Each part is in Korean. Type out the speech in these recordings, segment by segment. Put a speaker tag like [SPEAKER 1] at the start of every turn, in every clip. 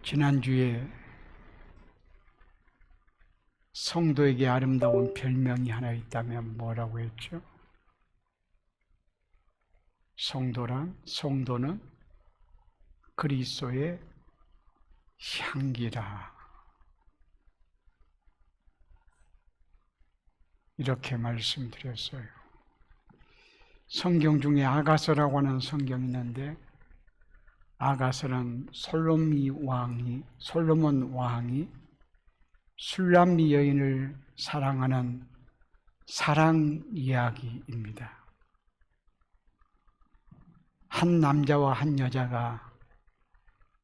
[SPEAKER 1] 지난주에 성도에게 아름다운 별명이 하나 있다면 뭐라고 했죠? 성도는 그리스도의 향기라. 이렇게 말씀드렸어요. 성경 중에 아가서라고 하는 성경이 있는데, 아가서는 솔로몬 왕이 술람미 여인을 사랑하는 사랑 이야기입니다. 한 남자와 한 여자가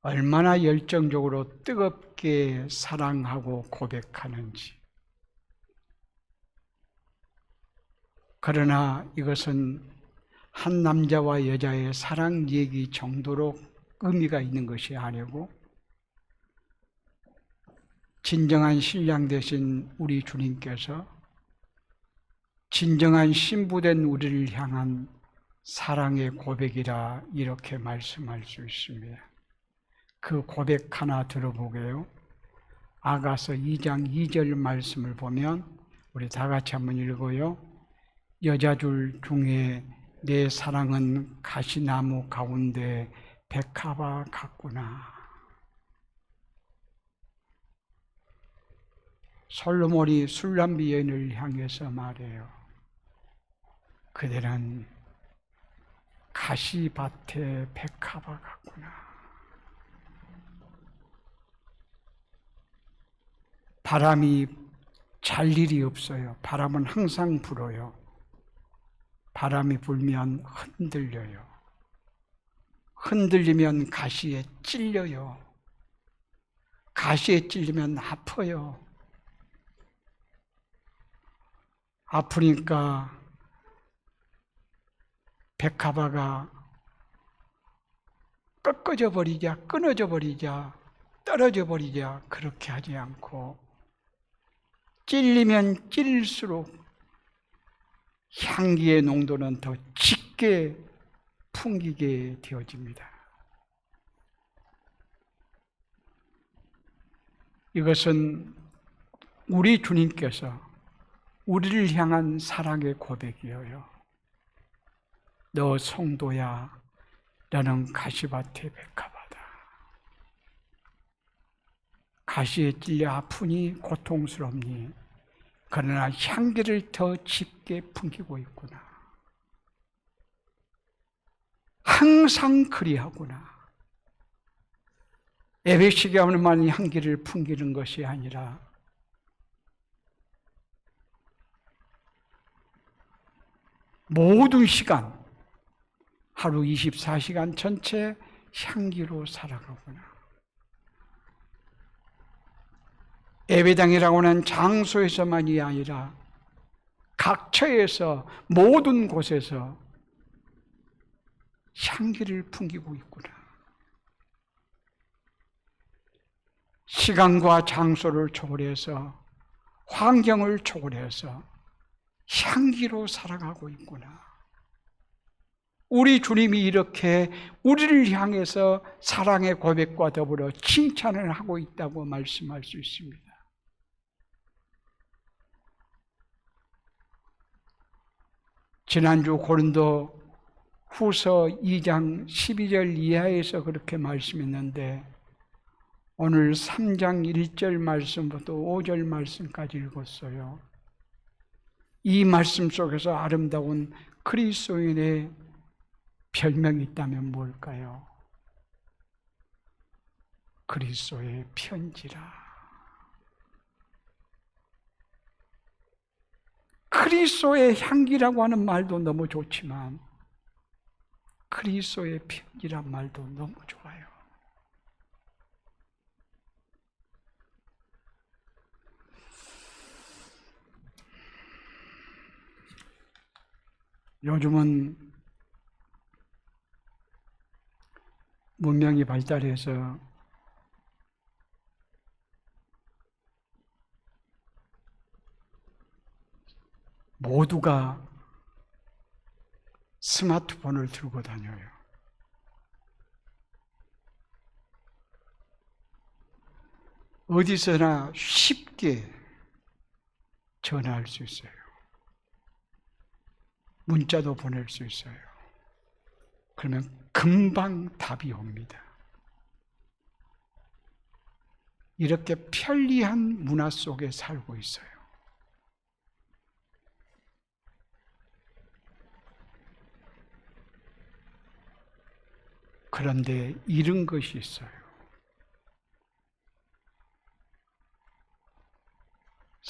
[SPEAKER 1] 얼마나 열정적으로 뜨겁게 사랑하고 고백하는지. 그러나 이것은 한 남자와 여자의 사랑 얘기 정도로 의미가 있는 것이 아니고, 진정한 신랑 되신 우리 주님께서 진정한 신부된 우리를 향한 사랑의 고백이라 이렇게 말씀할 수 있습니다. 그 고백 하나 들어보게요. 아가서 2장 2절 말씀을 보면 우리 다 같이 한번 읽어요. 여자들 중에 내 사랑은 가시나무 가운데 백합화 같구나. 솔로몬이 술람미 여인을 향해서 말해요. 그대는 가시밭의 백합화 같구나. 바람이 잘 일이 없어요. 바람은 항상 불어요. 바람이 불면 흔들려요. 흔들리면 가시에 찔려요. 가시에 찔리면 아파요. 아프니까 백합화가 꺾어져 버리자, 끊어져 버리자, 떨어져 버리자, 그렇게 하지 않고 찔리면 찔릴수록 향기의 농도는 더 짙게 풍기게 되어집니다. 이것은 우리 주님께서 우리를 향한 사랑의 고백이에요. 너 성도야, 너는 가시밭의 백합화다. 가시에 찔려 아프니 고통스럽니, 그러나 향기를 더 짙게 풍기고 있구나. 항상 그리하구나. 예배 시간에만 향기를 풍기는 것이 아니라 모든 시간, 하루 24시간 전체 향기로 살아가구나. 예배당이라고 하는 장소에서만이 아니라 각 처에서 모든 곳에서 향기를 풍기고 있구나. 시간과 장소를 초월해서, 환경을 초월해서 향기로 살아가고 있구나. 우리 주님이 이렇게 우리를 향해서 사랑의 고백과 더불어 칭찬을 하고 있다고 말씀할 수 있습니다. 지난주 고린도 후서 2장 12절 이하에서 그렇게 말씀했는데, 오늘 3장 1절 말씀부터 5절 말씀까지 읽었어요. 이 말씀 속에서 아름다운 그리스도인의 별명이 있다면 뭘까요? 그리스도의 편지라. 그리스도의 향기라고 하는 말도 너무 좋지만 그리스도의 편지란 말도 너무 좋아요. 요즘은 문명이 발달해서 모두가 스마트폰을 들고 다녀요. 어디서나 쉽게 전화할 수 있어요. 문자도 보낼 수 있어요. 그러면 금방 답이 옵니다. 이렇게 편리한 문화 속에 살고 있어요. 그런데 잃은 것이 있어요.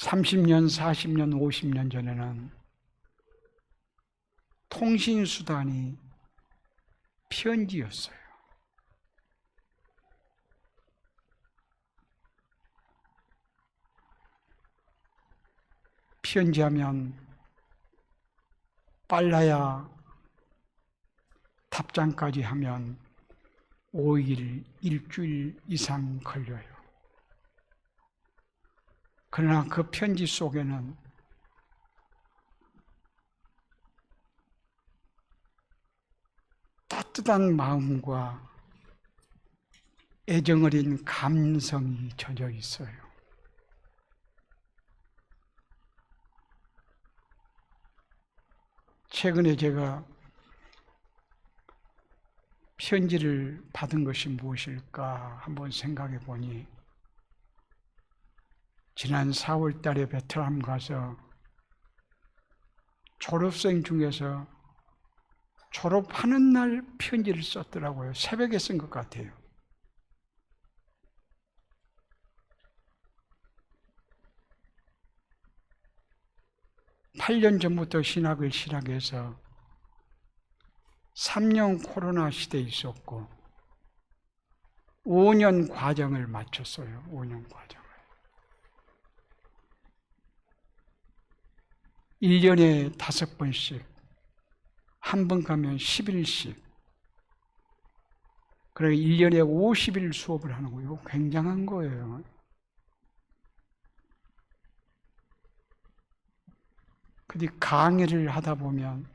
[SPEAKER 1] 30년, 40년, 50년 전에는 통신수단이 편지였어요. 편지하면 빨라야 답장까지 하면 5일, 일주일 이상 걸려요. 그러나 그 편지 속에는 따뜻한 마음과 애정 어린 감성이 젖어 있어요. 최근에 제가 편지를 받은 것이 무엇일까 한번 생각해 보니 지난 4월 달에 베트남 가서 졸업생 중에서 졸업하는 날 편지를 썼더라고요. 새벽에 쓴 것 같아요. (8년) 전부터 신학을 시작해서 3년 코로나 시대에 있었고 5년 과정을 마쳤어요. 5년 과정을. 1년에 5번씩, 한 번 가면 10일씩. 그러니까 1년에 50일 수업을 하는 거예요. 굉장한 거예요. 근데 강의를 하다 보면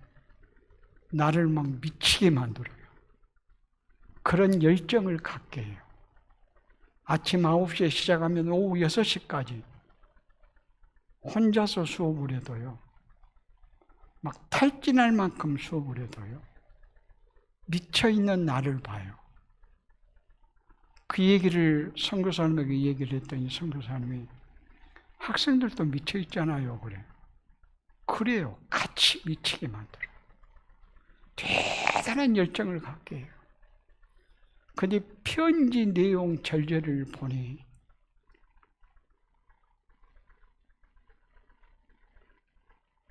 [SPEAKER 1] 나를 막 미치게 만들어요. 그런 열정을 갖게 해요. 아침 9시에 시작하면 오후 6시까지 혼자서 수업을 해도요. 막 탈진할 만큼 수업을 해도요. 미쳐있는 나를 봐요. 그 얘기를 선교사님에게 얘기를 했더니 선교사님이 학생들도 미쳐있잖아요. 그래요. 같이 미치게 만들어요. 대단한 열정을 갖게 해요. 근데 편지 내용 절절을 보니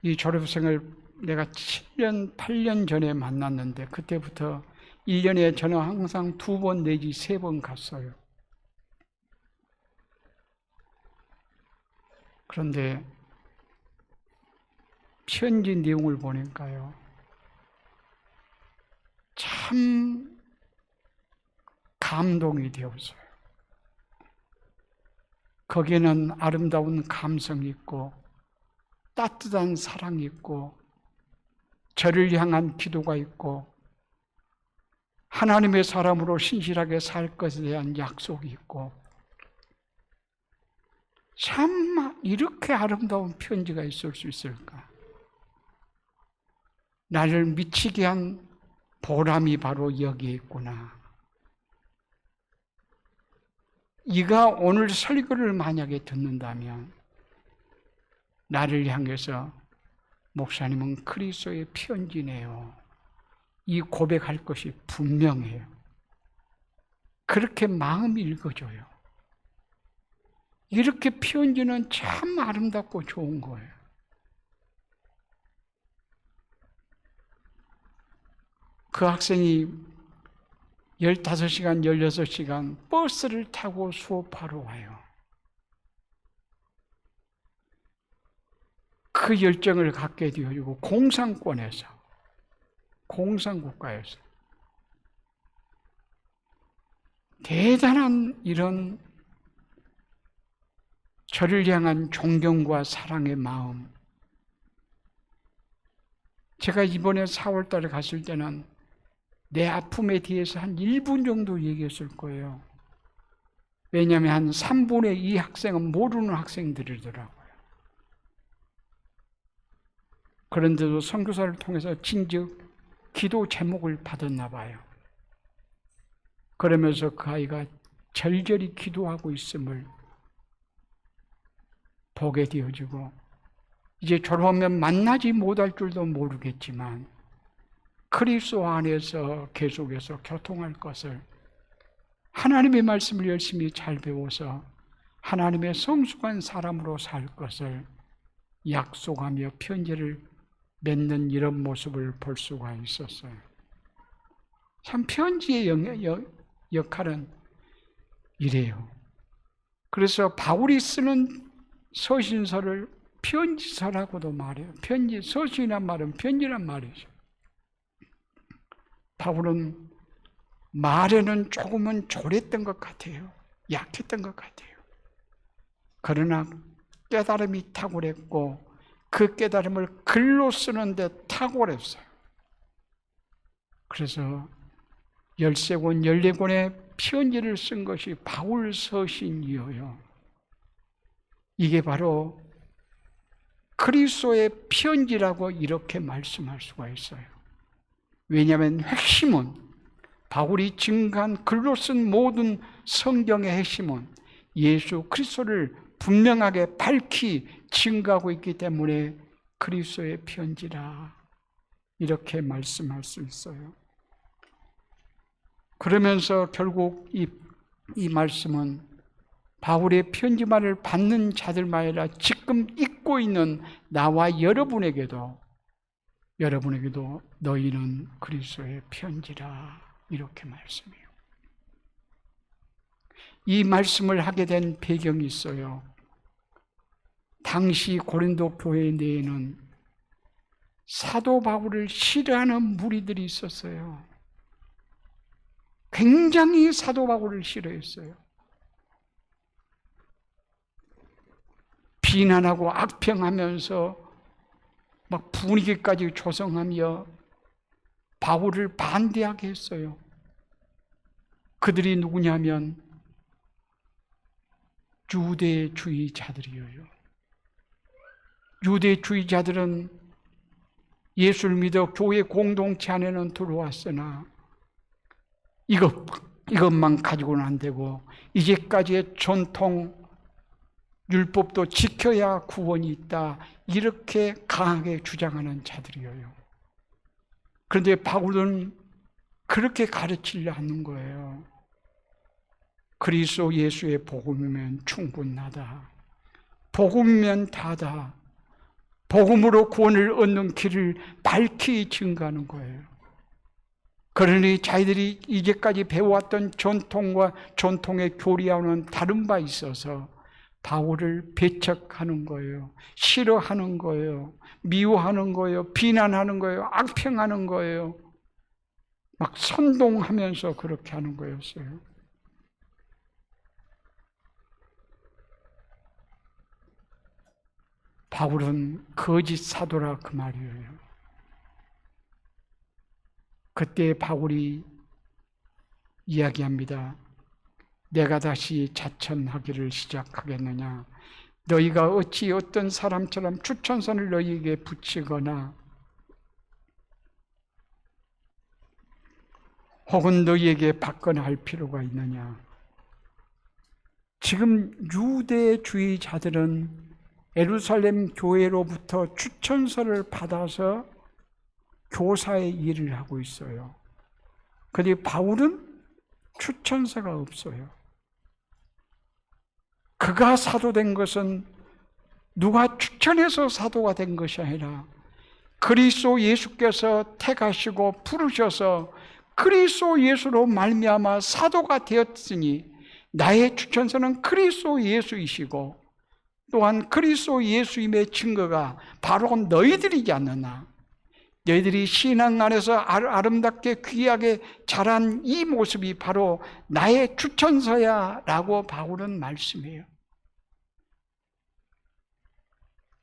[SPEAKER 1] 이 졸업생을 내가 7년, 8년 전에 만났는데 그때부터 1년에 저는 항상 2번 내지 3번 갔어요. 그런데 편지 내용을 보니까요. 참 감동이 되었어요. 거기에는 아름다운 감성이 있고 따뜻한 사랑이 있고 저를 향한 기도가 있고 하나님의 사람으로 신실하게 살 것에 대한 약속이 있고 참 이렇게 아름다운 편지가 있을 수 있을까? 나를 미치게 한 보람이 바로 여기에 있구나. 네가 오늘 설교를 만약에 듣는다면 나를 향해서 목사님은 그리스도의 편지네요. 이 고백할 것이 분명해요. 그렇게 마음이 읽어져요. 이렇게 편지는 참 아름답고 좋은 거예요. 그 학생이 15시간, 16시간 버스를 타고 수업하러 와요. 그 열정을 갖게 되어지고 공산권에서, 공산국가에서 대단한 이런 저를 향한 존경과 사랑의 마음. 제가 이번에 4월 달에 갔을 때는 내 아픔에 대해서 한 1분 정도 얘기했을 거예요. 왜냐하면 한 3분의 2 학생은 모르는 학생들이더라고요. 그런데도 선교사를 통해서 진즉 기도 제목을 받았나 봐요. 그러면서 그 아이가 절절히 기도하고 있음을 보게 되어지고, 이제 졸업하면 만나지 못할 줄도 모르겠지만 그리스도 안에서 계속해서 교통할 것을, 하나님의 말씀을 열심히 잘 배워서 하나님의 성숙한 사람으로 살 것을 약속하며 편지를 맺는 이런 모습을 볼 수가 있었어요. 참 편지의 역할은 이래요. 그래서 바울이 쓰는 서신서를 편지서라고도 말해요. 서신이란 말은 편지란 말이죠. 바울은 말에는 조금은 졸했던 것 같아요. 약했던 것 같아요. 그러나 깨달음이 탁월했고 그 깨달음을 글로 쓰는데 탁월했어요. 그래서 13권, 14권의 편지를 쓴 것이 바울 서신이에요. 이게 바로 그리스도의 편지라고 이렇게 말씀할 수가 있어요. 왜냐하면 핵심은, 바울이 증거한 글로 쓴 모든 성경의 핵심은 예수 그리스도를 분명하게 밝히 증거하고 있기 때문에 그리스도의 편지라 이렇게 말씀할 수 있어요. 그러면서 결국 이 말씀은 바울의 편지만을 받는 자들만 아니라 지금 읽고 있는 나와 여러분에게도 너희는 그리스도의 편지라 이렇게 말씀해요. 이 말씀을 하게 된 배경이 있어요. 당시 고린도 교회 내에는 사도 바울을 싫어하는 무리들이 있었어요. 굉장히 사도 바울을 싫어했어요. 비난하고 악평하면서 막 분위기까지 조성하며 바울을 반대하게 했어요. 그들이 누구냐면 유대주의자들이에요. 유대주의자들은 예수를 믿어 교회 공동체 안에는 들어왔으나 이것만 가지고는 안 되고 이제까지의 전통 율법도 지켜야 구원이 있다, 이렇게 강하게 주장하는 자들이에요. 그런데 바울은 그렇게 가르치려 하는 거예요. 그리스도 예수의 복음이면 충분하다. 복음이면 다다. 복음으로 구원을 얻는 길을 밝히 증거하는 거예요. 그러니 자기들이 이제까지 배워왔던 전통과 전통의 교리와는 다른 바 있어서 바울을 배척하는 거예요. 싫어하는 거예요. 미워하는 거예요. 비난하는 거예요. 악평하는 거예요. 막 선동하면서 그렇게 하는 거였어요. 바울은 거짓 사도라 그 말이에요. 그때 바울이 이야기합니다. 내가 다시 자천하기를 시작하겠느냐? 너희가 어찌 어떤 사람처럼 추천선을 너희에게 붙이거나 혹은 너희에게 받거나 할 필요가 있느냐? 지금 유대주의자들은 예루살렘 교회로부터 추천서를 받아서 교사의 일을 하고 있어요. 그런데 바울은 추천서가 없어요. 그가 사도된 것은 누가 추천해서 사도가 된 것이 아니라 그리스도 예수께서 택하시고 부르셔서 그리스도 예수로 말미암아 사도가 되었으니 나의 추천서는 그리스도 예수이시고 또한 그리스도 예수임의 증거가 바로 너희들이지 않느냐. 너희들이 신앙 안에서 아름답게 귀하게 자란 이 모습이 바로 나의 추천서야 라고 바울은 말씀해요.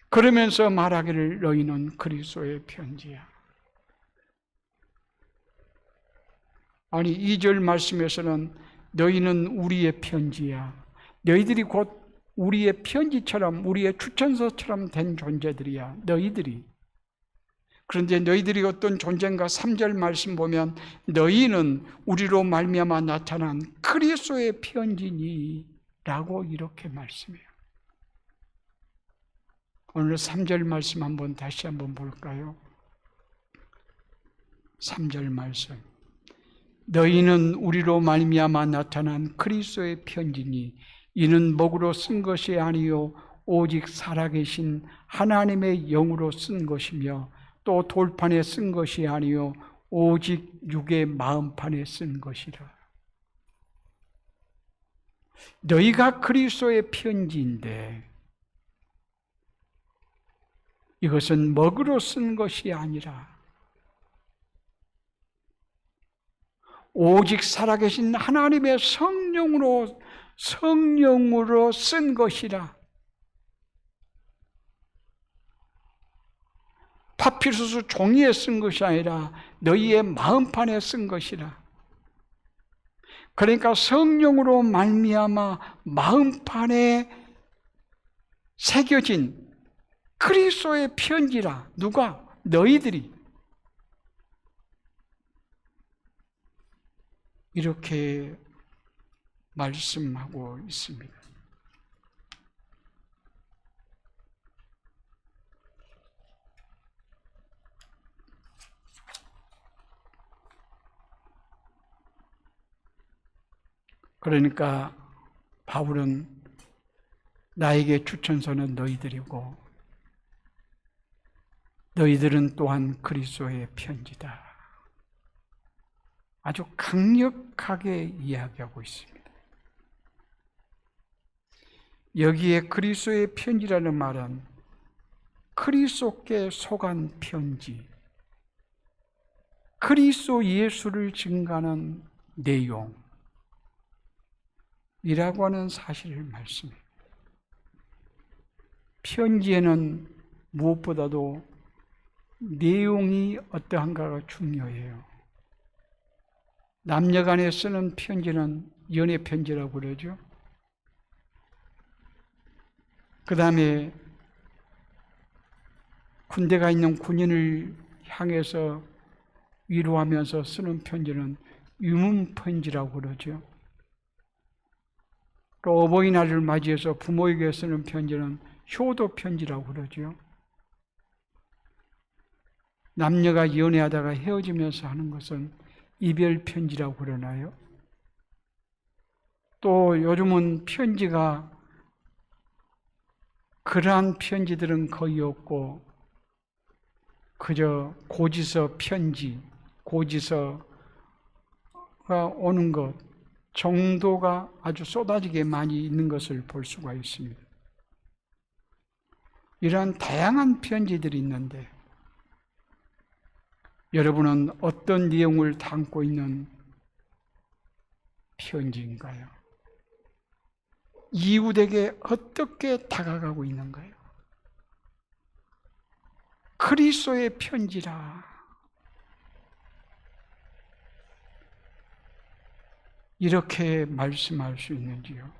[SPEAKER 1] 그러면서 말하기를 너희는 그리스도의 편지야. 아니 2절 말씀에서는 너희는 우리의 편지야. 너희들이 곧 우리의 편지처럼, 우리의 추천서처럼 된 존재들이야. 너희들이. 그런데 너희들이 어떤 존재인가? 3절 말씀 보면 너희는 우리로 말미암아 나타난 그리스도의 편지니 라고 이렇게 말씀해요. 오늘 3절 말씀 다시 한번 볼까요? 3절 말씀. 너희는 우리로 말미암아 나타난 그리스도의 편지니 이는 목으로 쓴 것이 아니요 오직 살아계신 하나님의 영으로 쓴 것이며 또 돌판에 쓴 것이 아니요 오직 육의 마음판에 쓴 것이라. 너희가 그리스도의 편지인데 이것은 먹으로 쓴 것이 아니라 오직 살아계신 하나님의 성령으로 쓴 것이라. 파피루스 종이에 쓴 것이 아니라 너희의 마음판에 쓴 것이라. 그러니까 성령으로 말미암아 마음판에 새겨진 그리스도의 편지라. 누가? 너희들이. 이렇게 말씀하고 있습니다. 그러니까 바울은 나에게 추천서는 너희들이고 너희들은 또한 그리스도의 편지다. 아주 강력하게 이야기하고 있습니다. 여기에 그리스도의 편지라는 말은 그리스도께 속한 편지, 그리스도 예수를 증거하는 내용이라고 하는 사실을 말씀해요. 편지에는 무엇보다도 내용이 어떠한가가 중요해요. 남녀간에 쓰는 편지는 연애 편지라고 그러죠. 그 다음에 군대 가 있는 군인을 향해서 위로하면서 쓰는 편지는 유문 편지라고 그러죠. 또 어버이날을 맞이해서 부모에게 쓰는 편지는 효도 편지라고 그러죠. 남녀가 연애하다가 헤어지면서 하는 것은 이별 편지라고 그러나요? 또 요즘은 편지가 그러한 편지들은 거의 없고 그저 고지서 편지, 고지서가 오는 것 정도가 아주 쏟아지게 많이 있는 것을 볼 수가 있습니다. 이러한 다양한 편지들이 있는데 여러분은 어떤 내용을 담고 있는 편지인가요? 이웃에게 어떻게 다가가고 있는가요? 그리스도의 편지라. 이렇게 말씀할 수 있는지요?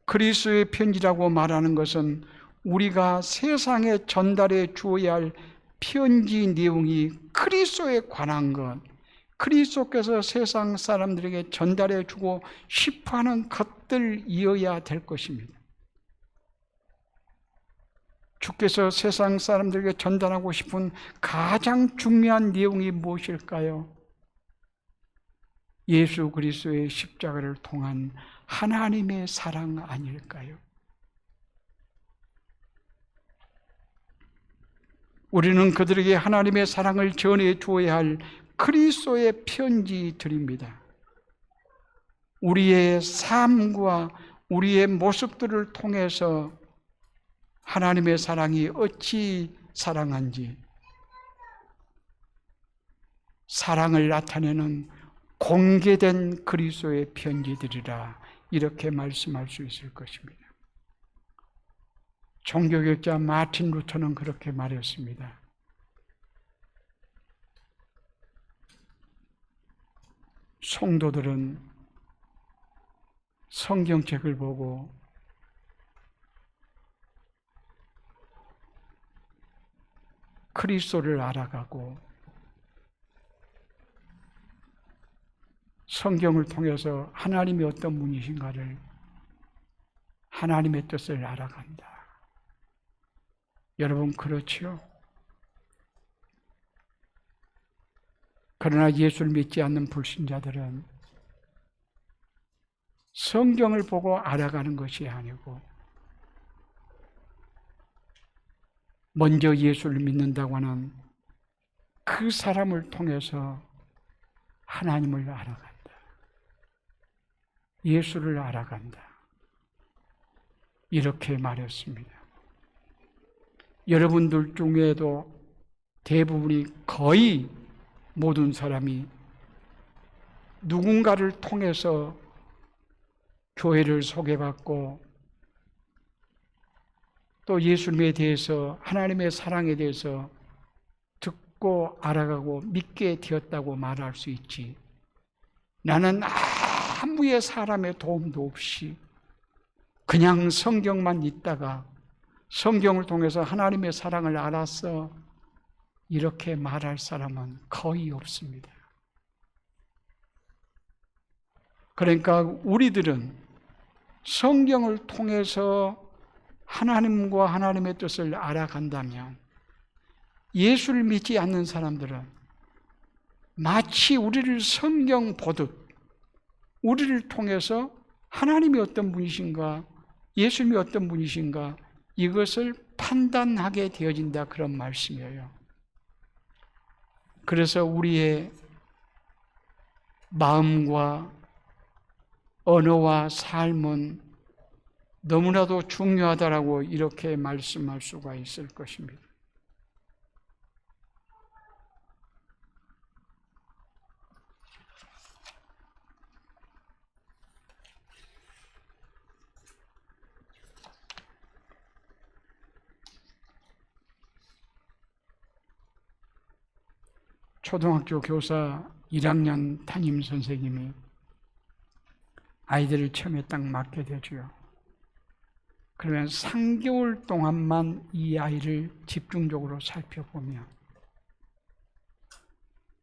[SPEAKER 1] 그리스도의 편지라고 말하는 것은 우리가 세상에 전달해 주어야 할 편지 내용이 그리스도에 관한 것, 그리스도께서 세상 사람들에게 전달해 주고 싶어하는 것들이어야 될 것입니다. 주께서 세상 사람들에게 전달하고 싶은 가장 중요한 내용이 무엇일까요? 예수 그리스도의 십자가를 통한 하나님의 사랑 아닐까요? 우리는 그들에게 하나님의 사랑을 전해 주어야 할 그리스도의 편지들입니다. 우리의 삶과 우리의 모습들을 통해서 하나님의 사랑이 어찌 사랑한지 사랑을 나타내는 공개된 그리스도의 편지들이라 이렇게 말씀할 수 있을 것입니다. 종교개혁자 마틴 루터는 그렇게 말했습니다. 성도들은 성경책을 보고 그리스도를 알아가고 성경을 통해서 하나님이 어떤 분이신가를, 하나님의 뜻을 알아간다. 여러분, 그렇지요? 그러나 예수를 믿지 않는 불신자들은 성경을 보고 알아가는 것이 아니고 먼저 예수를 믿는다고 하는 그 사람을 통해서 하나님을 알아간다. 예수를 알아간다. 이렇게 말했습니다. 여러분들 중에도 대부분이, 거의 모든 사람이 누군가를 통해서 교회를 소개받고 또 예수님에 대해서, 하나님의 사랑에 대해서 듣고 알아가고 믿게 되었다고 말할 수 있지, 나는 아무의 사람의 도움도 없이 그냥 성경만 읽다가 성경을 통해서 하나님의 사랑을 알았어, 이렇게 말할 사람은 거의 없습니다. 그러니까 우리들은 성경을 통해서 하나님과 하나님의 뜻을 알아간다면, 예수를 믿지 않는 사람들은 마치 우리를 성경 보듯 우리를 통해서 하나님이 어떤 분이신가, 예수님이 어떤 분이신가, 이것을 판단하게 되어진다, 그런 말씀이에요. 그래서 우리의 마음과 언어와 삶은 너무나도 중요하다라고 이렇게 말씀할 수가 있을 것입니다. 초등학교 교사 1학년 담임 선생님이 아이들을 처음에 딱 맡게 되죠. 그러면 3개월 동안만 이 아이를 집중적으로 살펴보면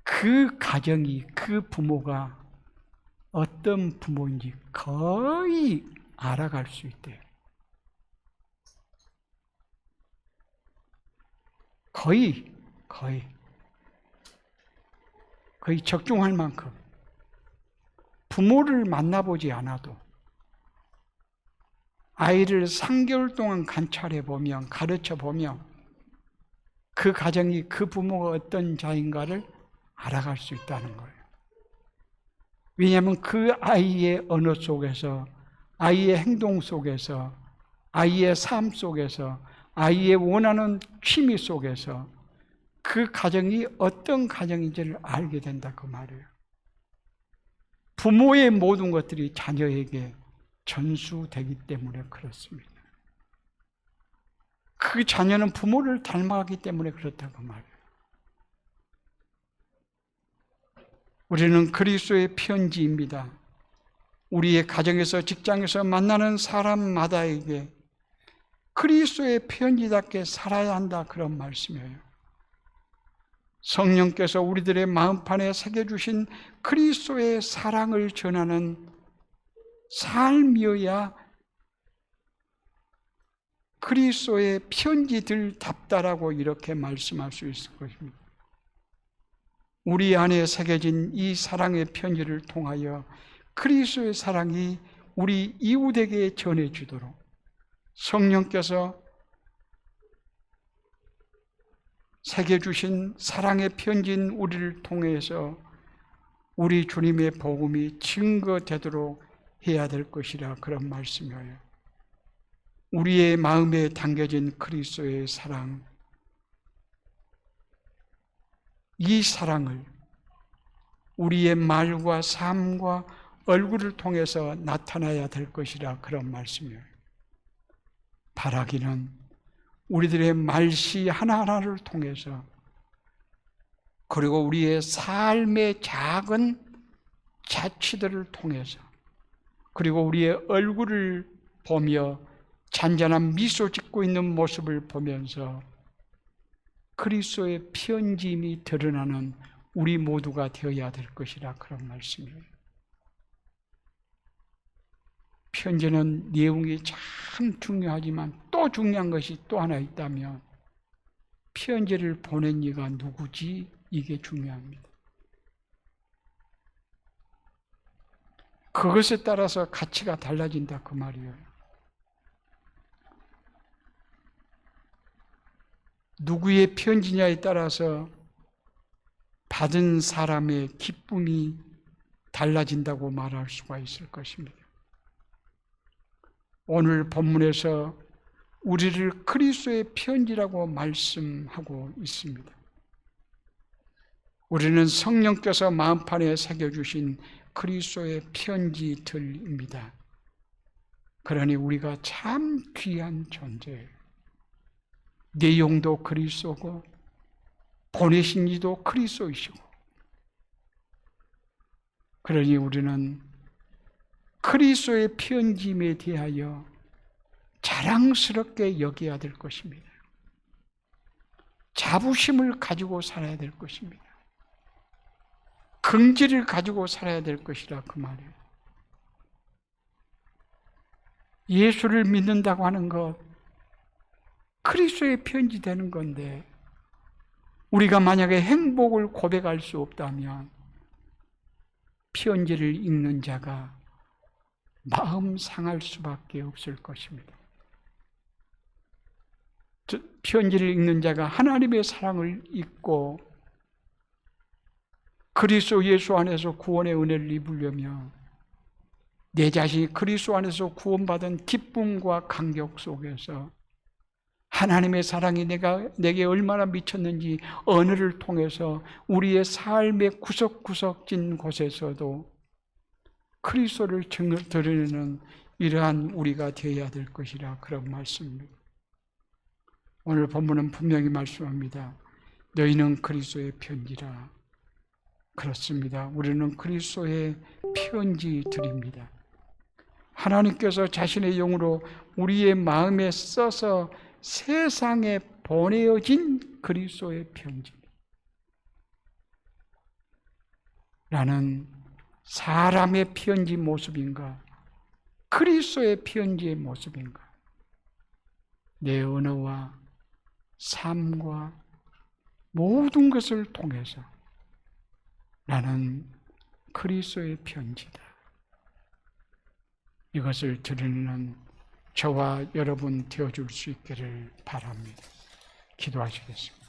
[SPEAKER 1] 그 가정이, 그 부모가 어떤 부모인지 거의 알아갈 수 있대요. 거의 적중할 만큼. 부모를 만나보지 않아도 아이를 3개월 동안 관찰해 보면, 가르쳐 보면 그 가정이, 그 부모가 어떤 자인가를 알아갈 수 있다는 거예요. 왜냐하면 그 아이의 언어 속에서, 아이의 행동 속에서, 아이의 삶 속에서, 아이의 원하는 취미 속에서 그 가정이 어떤 가정인지를 알게 된다, 그 말이에요. 부모의 모든 것들이 자녀에게 전수되기 때문에 그렇습니다. 그 자녀는 부모를 닮아가기 때문에 그렇다고 말해요. 우리는 그리스도의 편지입니다. 우리의 가정에서, 직장에서 만나는 사람마다에게 그리스도의 편지답게 살아야 한다, 그런 말씀이에요. 성령께서 우리들의 마음판에 새겨주신 그리스도의 사랑을 전하는 삶이어야 그리스도의 편지들답다라고 이렇게 말씀할 수 있을 것입니다. 우리 안에 새겨진 이 사랑의 편지를 통하여 그리스도의 사랑이 우리 이웃에게 전해주도록 성령께서 새겨주신 사랑의 편지인 우리를 통해서 우리 주님의 복음이 증거되도록 해야 될 것이라, 그런 말씀이에요. 우리의 마음에 담겨진 그리스도의 사랑, 이 사랑을 우리의 말과 삶과 얼굴을 통해서 나타나야 될 것이라, 그런 말씀이에요. 바라기는 우리들의 말씨 하나하나를 통해서, 그리고 우리의 삶의 작은 자취들을 통해서 그리고 우리의 얼굴을 보며 잔잔한 미소 짓고 있는 모습을 보면서 그리스도의 피언짐이 드러나는 우리 모두가 되어야 될 것이라 그런 말씀이에요. 편지는 내용이 참 중요하지만 또 중요한 것이 또 하나 있다면 편지를 보낸 이가 누구지? 이게 중요합니다. 그것에 따라서 가치가 달라진다 그 말이에요. 누구의 편지냐에 따라서 받은 사람의 기쁨이 달라진다고 말할 수가 있을 것입니다. 오늘 본문에서 우리를 그리스도의 편지라고 말씀하고 있습니다. 우리는 성령께서 마음판에 새겨주신 그리스도의 편지들입니다. 그러니 우리가 참 귀한 존재예요. 내용도 그리스도고 보내신 이도 그리스도이시고, 그러니 우리는 그리스도의 편지에 대하여 자랑스럽게 여겨야 될 것입니다. 자부심을 가지고 살아야 될 것입니다. 긍지를 가지고 살아야 될 것이라 그 말이에요. 예수를 믿는다고 하는 것, 그리스도의 편지 되는 건데 우리가 만약에 행복을 고백할 수 없다면 편지를 읽는 자가 마음 상할 수밖에 없을 것입니다. 편지를 읽는 자가 하나님의 사랑을 잊고 그리스도 예수 안에서 구원의 은혜를 입으려면 내 자신이 그리스도 안에서 구원받은 기쁨과 감격 속에서 하나님의 사랑이 내게 얼마나 미쳤는지 언어를 통해서 우리의 삶의 구석구석진 곳에서도 그리스도를 드러내는 이러한 우리가 되어야 될 것이라 그런 말씀입니다. 오늘 본문은 분명히 말씀합니다. 너희는 그리스도의 편지라. 그렇습니다. 우리는 그리스도의 편지들입니다. 하나님께서 자신의 영으로 우리의 마음에 써서 세상에 보내어진 그리스도의 편지. 나는 사람의 편지 모습인가? 그리스도의 편지의 모습인가? 내 언어와 삶과 모든 것을 통해서 나는 그리스도의 편지다. 이것을 드러내는 저와 여러분 되어줄 수 있기를 바랍니다. 기도하시겠습니다.